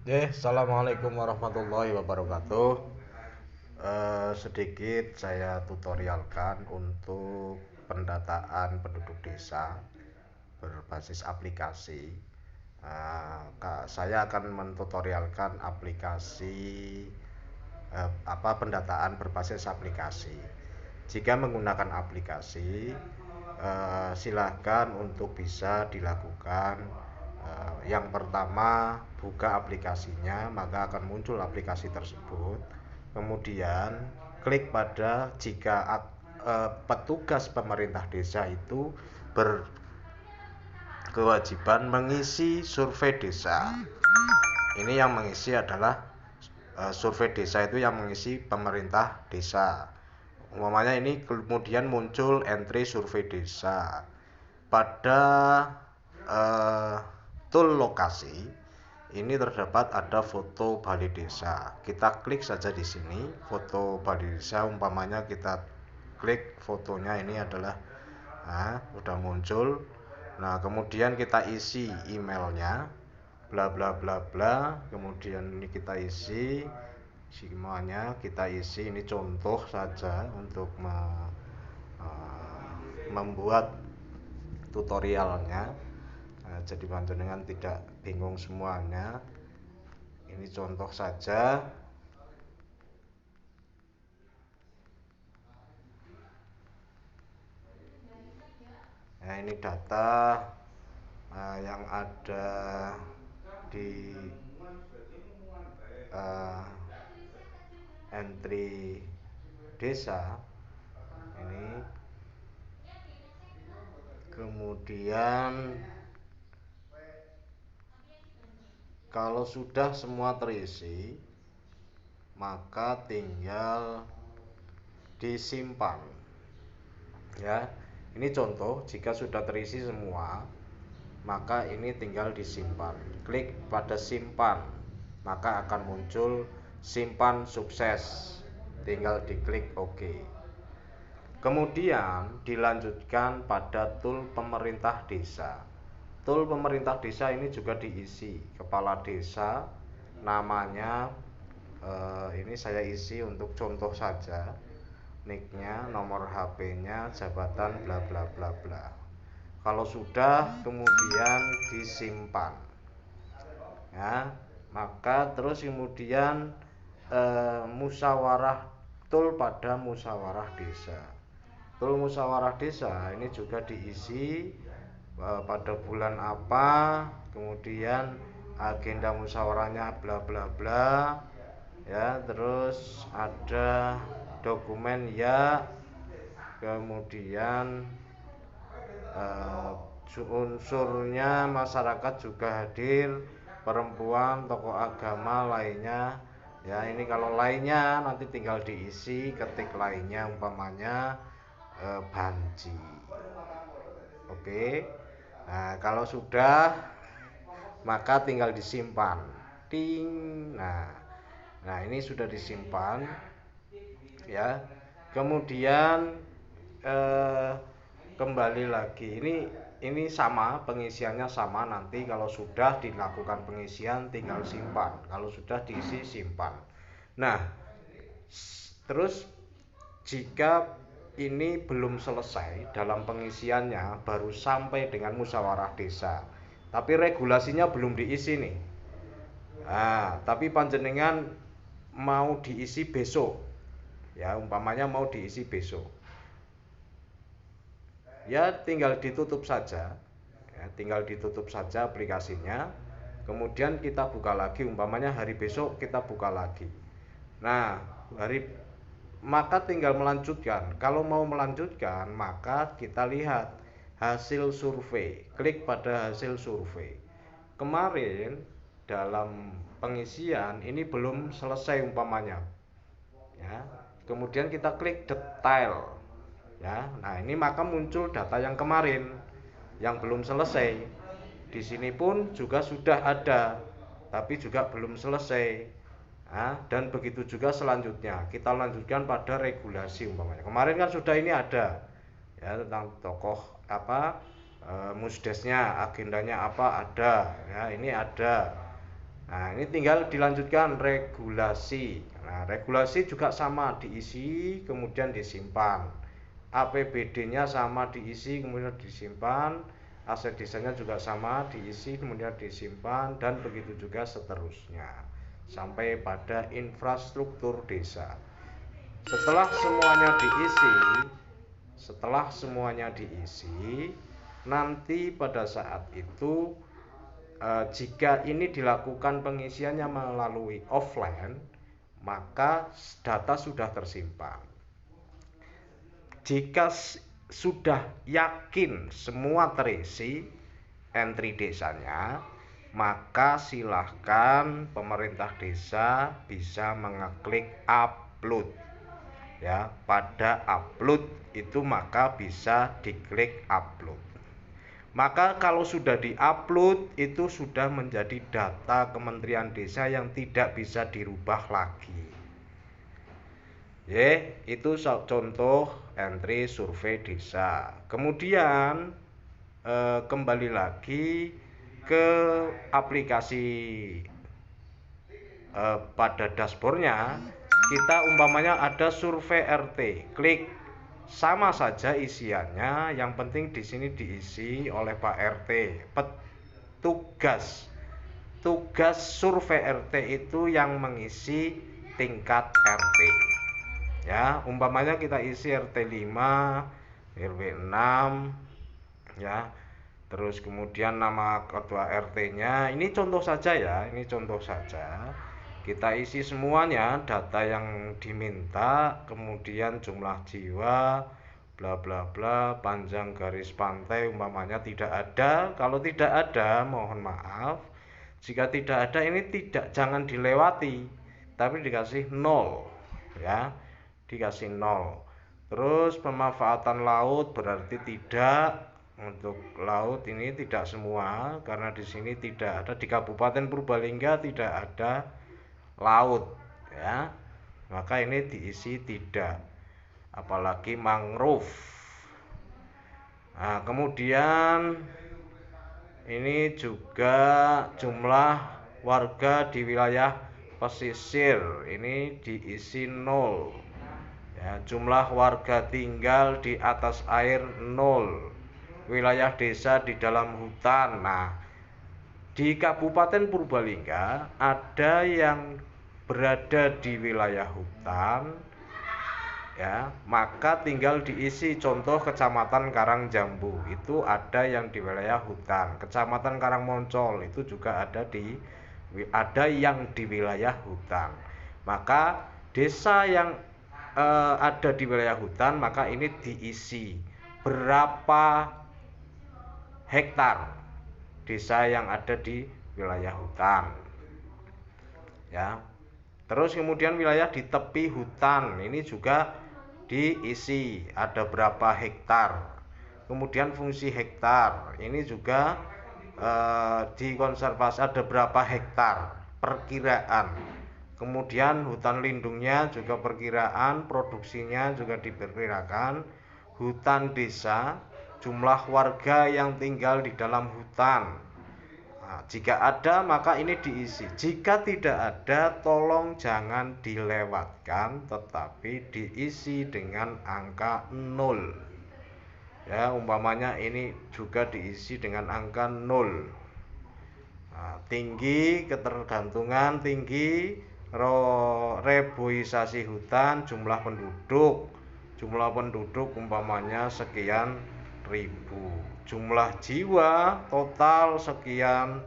Assalamualaikum warahmatullahi wabarakatuh. Sedikit saya tutorialkan untuk pendataan penduduk desa berbasis aplikasi. Saya akan mentutorialkan aplikasi pendataan berbasis aplikasi. Jika menggunakan aplikasi, silakan untuk bisa dilakukan. Yang pertama, buka aplikasinya, maka akan muncul aplikasi tersebut. Kemudian klik pada jika petugas pemerintah desa itu berkewajiban mengisi survei desa. Ini yang mengisi adalah survei desa itu yang mengisi pemerintah desa. Umpamanya ini kemudian muncul entry survei desa. Pada tool lokasi ini terdapat ada foto balai desa. Kita klik saja di sini foto balai desa. Umpamanya kita klik fotonya, ini adalah sudah muncul. Nah, kemudian kita isi emailnya, bla bla bla bla. Kemudian ini kita isi semuanya, kita isi. Ini contoh saja untuk membuat tutorialnya. Jadi panjenengan tidak bingung semuanya. Ini contoh saja. Nah, ini data yang ada di entry desa ini. Kemudian kalau sudah semua terisi, maka tinggal disimpan. Ya, ini contoh. Jika sudah terisi semua, maka ini tinggal disimpan. Klik pada simpan, maka akan muncul simpan sukses. Tinggal diklik OK. Kemudian dilanjutkan pada tool pemerintah desa. Tool pemerintah desa ini juga diisi kepala desa, namanya ini saya isi untuk contoh saja, nicknya, nomor HP-nya, jabatan, bla bla bla bla. Kalau sudah, kemudian disimpan, ya, maka terus kemudian musyawarah, tool pada musyawarah desa. Tool musyawarah desa ini juga diisi pada bulan apa, kemudian agenda musyawarahnya bla bla bla, ya, terus ada dokumen ya, kemudian unsurnya masyarakat juga hadir, perempuan, tokoh agama lainnya. Ya, ini kalau lainnya nanti tinggal diisi, ketik lainnya, umpamanya banci. Oke. Nah, kalau sudah, maka tinggal disimpan. Ting. Nah, ini sudah disimpan, ya. Kemudian kembali lagi. Ini sama, pengisiannya sama. Nanti kalau sudah dilakukan pengisian tinggal simpan. Kalau sudah diisi, simpan. Nah, terus jika ini belum selesai dalam pengisiannya, baru sampai dengan musyawarah desa, tapi regulasinya belum diisi nih. Tapi panjenengan mau diisi besok, ya, umpamanya mau diisi besok, ya tinggal ditutup saja, ya, tinggal ditutup saja aplikasinya. Kemudian kita buka lagi, umpamanya hari besok kita buka lagi. Nah, maka tinggal melanjutkan. Kalau mau melanjutkan, maka kita lihat hasil survei. Klik pada hasil survei. Kemarin dalam pengisian ini belum selesai umpamanya, ya. Kemudian kita klik detail, ya. Nah, ini maka muncul data yang kemarin yang belum selesai. Di sini pun juga sudah ada, tapi juga belum selesai. Dan begitu juga selanjutnya. Kita lanjutkan pada regulasi umpamanya. Kemarin kan sudah ini ada, ya, tentang tokoh musdesnya, agendanya apa ada, ya, ini ada. Nah, ini tinggal dilanjutkan regulasi. Nah, regulasi juga sama diisi kemudian disimpan. APBD-nya sama diisi kemudian disimpan. Aset desanya juga sama diisi kemudian disimpan, dan begitu juga seterusnya sampai pada infrastruktur desa. Setelah semuanya diisi, nanti pada saat itu jika ini dilakukan pengisiannya melalui offline, maka data sudah tersimpan. Jika sudah yakin semua terisi entry desanya, maka silahkan pemerintah desa bisa mengeklik upload. Ya, pada upload itu maka bisa diklik upload. Maka kalau sudah diupload itu sudah menjadi data Kementerian Desa yang tidak bisa dirubah lagi. Itu contoh entry survei desa. Kemudian kembali lagi ke aplikasi pada dashboardnya, kita umpamanya ada survei RT, klik. Sama saja isiannya, yang penting di sini diisi oleh Pak RT. Tugas survei RT itu yang mengisi tingkat RT. Ya, umpamanya kita isi RT 5, RW 6, ya. Terus kemudian nama ketua RT-nya. Ini contoh saja ya, ini contoh saja. Kita isi semuanya data yang diminta, kemudian jumlah jiwa, bla bla bla, panjang garis pantai umpamanya tidak ada. Kalau tidak ada, mohon maaf. Jika tidak ada, ini jangan dilewati, tapi dikasih 0 ya. Dikasih 0. Terus pemanfaatan laut berarti tidak. Untuk laut ini tidak semua, karena di sini tidak ada, di Kabupaten Purbalingga tidak ada laut ya, maka ini diisi tidak, apalagi mangrove. Nah, kemudian ini juga jumlah warga di wilayah pesisir ini diisi 0 ya, jumlah warga tinggal di atas air 0, wilayah desa di dalam hutan. Nah, di Kabupaten Purbalingga ada yang berada di wilayah hutan ya, maka tinggal diisi. Contoh Kecamatan Karangjambu itu ada yang di wilayah hutan, Kecamatan Karangmoncol itu juga ada yang di wilayah hutan. Maka desa yang ada di wilayah hutan, maka ini diisi berapa hektar desa yang ada di wilayah hutan ya. Terus kemudian wilayah di tepi hutan ini juga diisi ada berapa hektar. Kemudian fungsi hektar ini juga dikonservasi ada berapa hektar perkiraan. Kemudian hutan lindungnya juga perkiraan, produksinya juga diperkirakan. Hutan desa, jumlah warga yang tinggal di dalam hutan. Nah, jika ada maka ini diisi. Jika tidak ada, tolong jangan dilewatkan, tetapi diisi dengan angka 0. Ya, umpamanya ini juga diisi dengan angka 0. Nah, tinggi, ketergantungan tinggi, reboisasi hutan, jumlah penduduk umpamanya sekian ribu, jumlah jiwa total sekian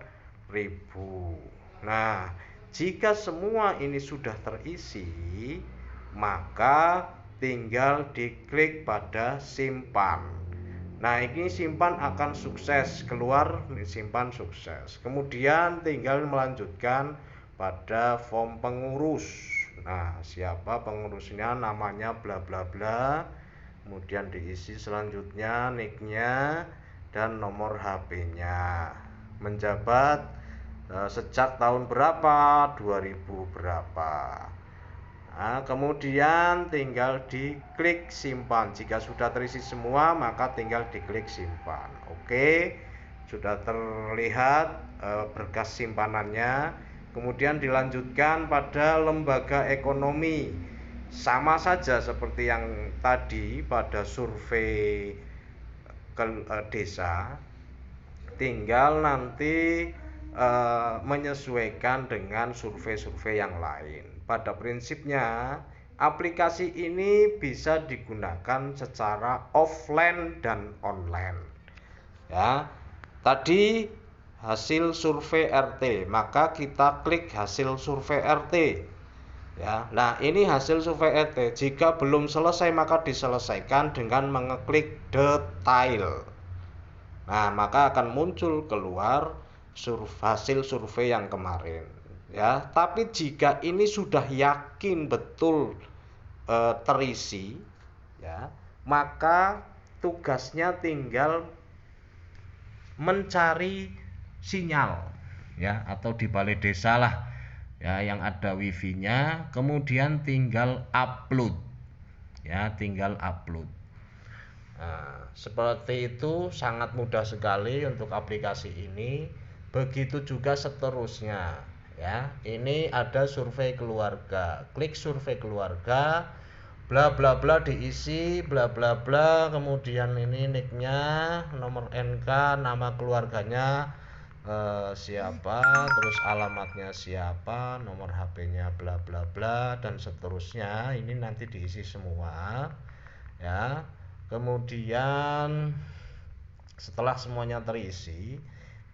ribu. Nah, jika semua ini sudah terisi, maka tinggal diklik pada simpan. Nah, ini simpan akan sukses, keluar simpan sukses. Kemudian tinggal melanjutkan pada form pengurus. Nah, siapa pengurusnya, namanya bla bla bla. Kemudian diisi selanjutnya nicknya dan nomor HP-nya. Menjabat sejak tahun berapa, 2000 berapa. Nah, kemudian tinggal diklik simpan. Jika sudah terisi semua, maka tinggal diklik simpan. Oke, sudah terlihat berkas simpanannya. Kemudian dilanjutkan pada lembaga ekonomi, sama saja seperti yang tadi pada survei desa, tinggal nanti menyesuaikan dengan survei-survei yang lain. Pada prinsipnya aplikasi ini bisa digunakan secara offline dan online. Ya, tadi hasil survei RT, maka kita klik hasil survei RT. Ya, nah ini hasil survei RT. Jika belum selesai maka diselesaikan dengan mengeklik detail. Nah, maka akan muncul keluar hasil survei yang kemarin. Ya, tapi jika ini sudah yakin betul terisi, ya, maka tugasnya tinggal mencari sinyal, ya, atau di balai desa lah, ya, yang ada wifi-nya, kemudian tinggal upload, ya, tinggal upload. Nah, seperti itu, sangat mudah sekali untuk aplikasi ini. Begitu juga seterusnya, ya. Ini ada survei keluarga. Klik survei keluarga, bla bla bla diisi, bla bla bla. Kemudian ini nicknya, nomor NK, nama keluarganya siapa, terus alamatnya siapa, nomor HP-nya bla bla bla, dan seterusnya. Ini nanti diisi semua, ya. Kemudian setelah semuanya terisi,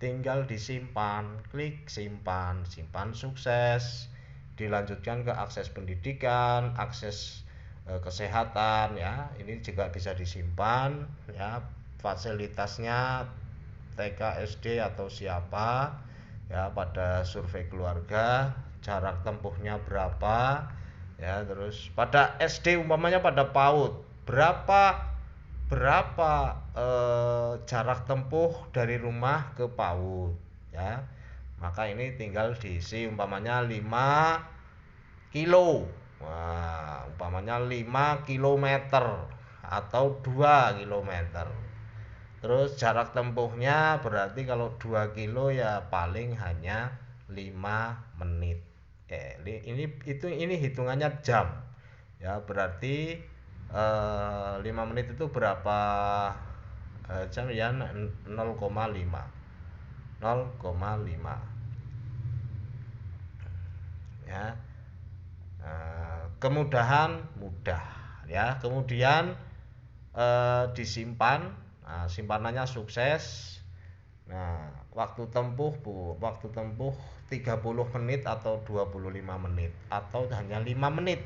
tinggal disimpan, klik simpan, simpan sukses, dilanjutkan ke akses pendidikan, akses kesehatan, ya. Ini juga bisa disimpan, ya, fasilitasnya TK, SD atau siapa, ya, pada survei keluarga, jarak tempuhnya berapa, ya. Terus pada SD umpamanya pada PAUD berapa jarak tempuh dari rumah ke PAUD, ya. Maka ini tinggal diisi umpamanya 5 kilo. Wah, umpamanya 5 kilometer atau 2 kilometer. Terus jarak tempuhnya berarti kalau 2 kilo ya paling hanya 5 menit. Ini hitungannya jam. Ya, berarti 5 menit itu berapa jam ya? 0,5. Ya. Kemudahan mudah, ya. Kemudian disimpan. Nah, simpanannya sukses. Nah, waktu tempuh 30 menit atau 25 menit atau hanya 5 menit.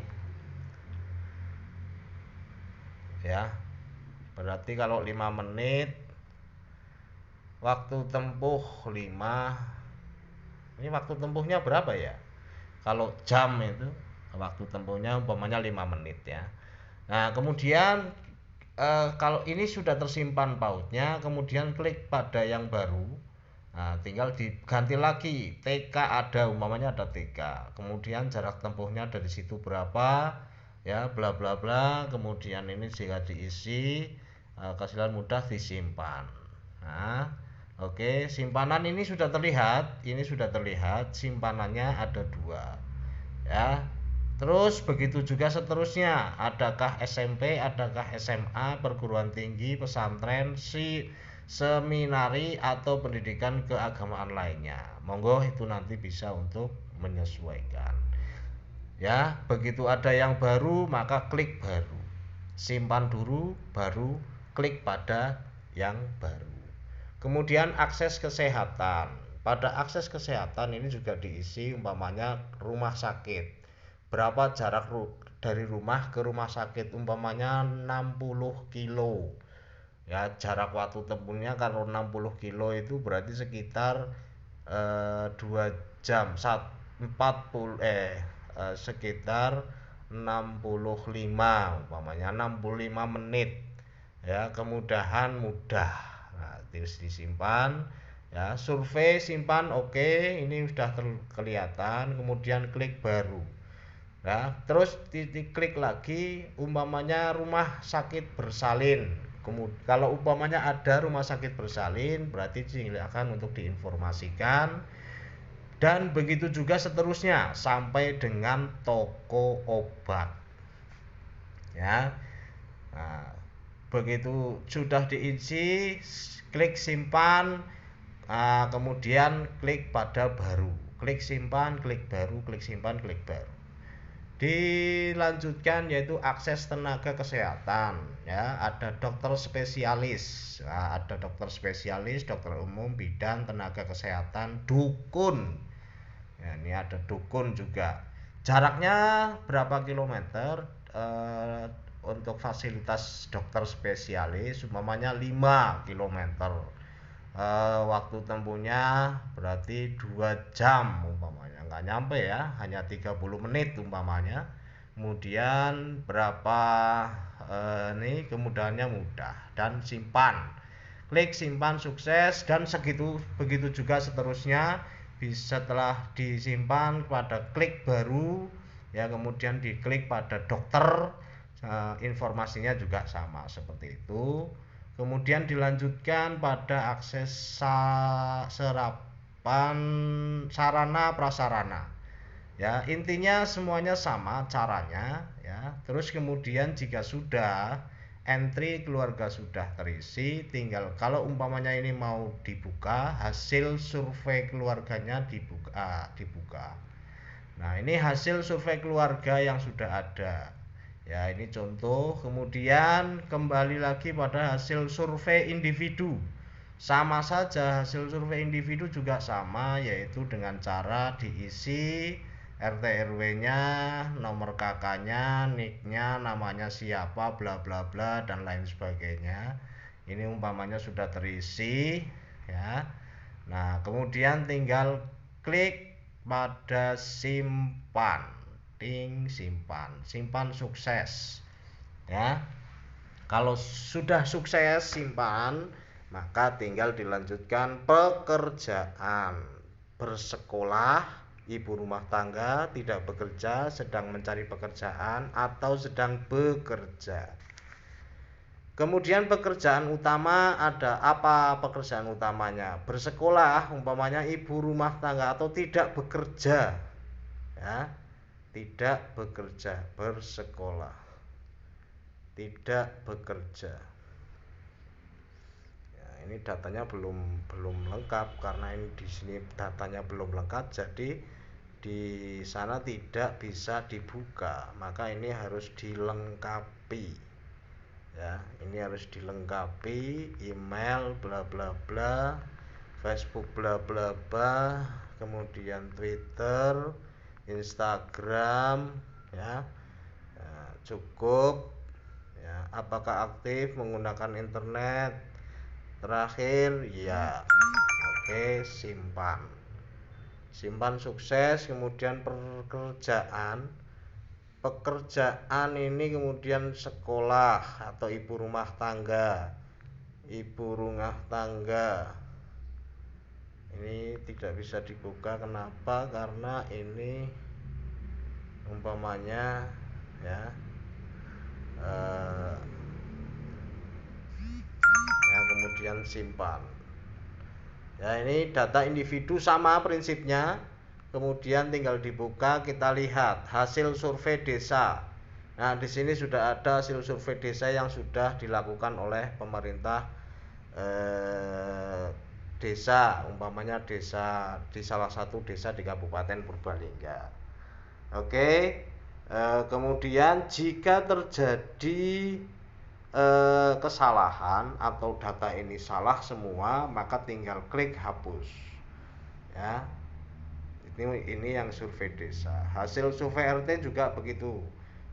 Ya. Berarti kalau 5 menit waktu tempuh 5. Ini waktu tempuhnya berapa ya? Kalau jam itu waktu tempuhnya umpamanya 5 menit, ya. Nah, kemudian kalau ini sudah tersimpan pautnya, kemudian klik pada yang baru. Nah, tinggal diganti lagi. TK ada, umpamanya ada TK. Kemudian jarak tempuhnya dari situ berapa, ya, bla bla bla. Kemudian ini jika diisi, kehasilan mudah disimpan. Nah, oke, simpanan ini sudah terlihat. Ini sudah terlihat simpanannya ada 2, ya. Terus begitu juga seterusnya, adakah SMP, adakah SMA, perguruan tinggi, pesantren, seminari atau pendidikan keagamaan lainnya. Monggo itu nanti bisa untuk menyesuaikan. Ya, begitu ada yang baru maka klik baru. Simpan dulu, baru klik pada yang baru. Kemudian akses kesehatan. Pada akses kesehatan ini juga diisi umpamanya rumah sakit. Berapa jarak dari rumah ke rumah sakit, umpamanya 60 kilo. Ya, jarak waktu tempuhnya kalau 60 kilo itu berarti sekitar 2 jam 40 sekitar 65, umpamanya 65 menit. Ya, kemudahan mudah. Nah, terus disimpan, ya. Survei simpan, oke, ini sudah kelihatan. Kemudian klik baru. Nah, terus klik lagi umpamanya rumah sakit bersalin. Kalau umpamanya ada rumah sakit bersalin, berarti silakan untuk diinformasikan. Dan begitu juga seterusnya sampai dengan toko obat. Ya. Nah, begitu sudah diisi, klik simpan, kemudian klik pada baru. Klik simpan, klik baru, klik simpan, klik baru. Dilanjutkan yaitu akses tenaga kesehatan, ya, ada dokter spesialis. Nah, ada dokter spesialis, dokter umum, bidan, tenaga kesehatan, dukun. Ya, ini ada dukun juga. Jaraknya berapa kilometer untuk fasilitas dokter spesialis? Umpamanya 5 kilometer. Waktu tempuhnya berarti 2 jam umpamanya, nggak nyampe ya, hanya 30 menit umpamanya. Kemudian berapa ini kemudahannya mudah, dan simpan, klik simpan, sukses, dan begitu juga seterusnya. Setelah disimpan pada klik baru, ya, kemudian diklik pada dokter, informasinya juga sama seperti itu. Kemudian dilanjutkan pada akses serapan sarana prasarana. Ya, intinya semuanya sama caranya, ya. Terus kemudian jika sudah entry keluarga sudah terisi, tinggal kalau umpamanya ini mau dibuka, hasil survei keluarganya dibuka. Nah, ini hasil survei keluarga yang sudah ada. Ya, ini contoh. Kemudian kembali lagi pada hasil survei individu. Sama saja, hasil survei individu juga sama, yaitu dengan cara diisi RT RW-nya, nomor kakaknya, nicknya, namanya siapa, bla bla bla, dan lain sebagainya. Ini umpamanya sudah terisi, ya. Nah, kemudian tinggal klik pada simpan, simpan sukses, ya. Kalau sudah sukses simpan, maka tinggal dilanjutkan pekerjaan, bersekolah, ibu rumah tangga, tidak bekerja, sedang mencari pekerjaan, atau sedang bekerja. Kemudian pekerjaan utama, ada apa pekerjaan utamanya? Bersekolah, umpamanya ibu rumah tangga, atau tidak bekerja, ya, tidak bekerja, bersekolah, tidak bekerja. Ya, ini datanya belum lengkap, karena ini di sini datanya belum lengkap, jadi di sana tidak bisa dibuka, maka ini harus dilengkapi. Ya, ini harus dilengkapi, email bla bla bla, Facebook bla bla bla, kemudian Twitter, Instagram, ya. Ya, cukup, ya. Apakah aktif menggunakan internet? Terakhir, ya. Oke, simpan sukses. Kemudian pekerjaan ini, kemudian sekolah atau ibu rumah tangga ini tidak bisa dibuka. Kenapa? Karena ini umpamanya, ya, ya, kemudian simpan. Ya, ini data individu sama prinsipnya. Kemudian tinggal dibuka, kita lihat hasil survei desa. Nah, di sini sudah ada hasil survei desa yang sudah dilakukan oleh pemerintah desa, umpamanya desa di salah satu desa di Kabupaten Purbalingga. Oke. Kemudian jika terjadi kesalahan atau data ini salah semua, maka tinggal klik hapus, ya. Ini yang survei desa. Hasil survei RT juga begitu,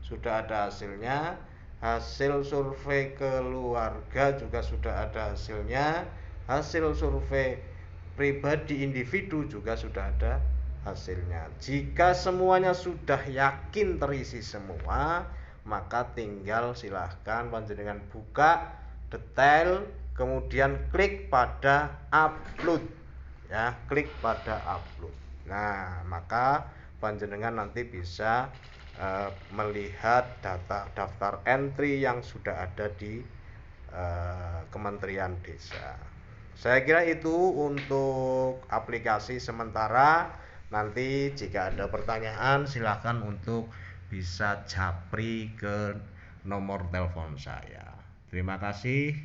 sudah ada hasilnya. Hasil survei keluarga juga sudah ada hasilnya. Hasil survei pribadi individu juga sudah ada hasilnya. Jika semuanya sudah yakin terisi semua, maka tinggal silahkan panjenengan buka detail, kemudian klik pada upload, ya, klik pada upload. Nah, maka panjenengan nanti bisa melihat daftar entry yang sudah ada di Kementerian Desa. Saya kira itu untuk aplikasi sementara. Nanti jika ada pertanyaan silahkan untuk bisa japri ke nomor telepon saya. Terima kasih.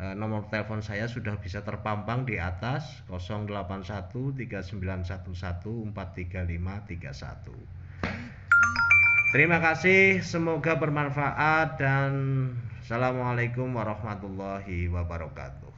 Nomor telepon saya sudah bisa terpampang di atas 0813911433531. Terima kasih, semoga bermanfaat dan assalamualaikum warahmatullahi wabarakatuh.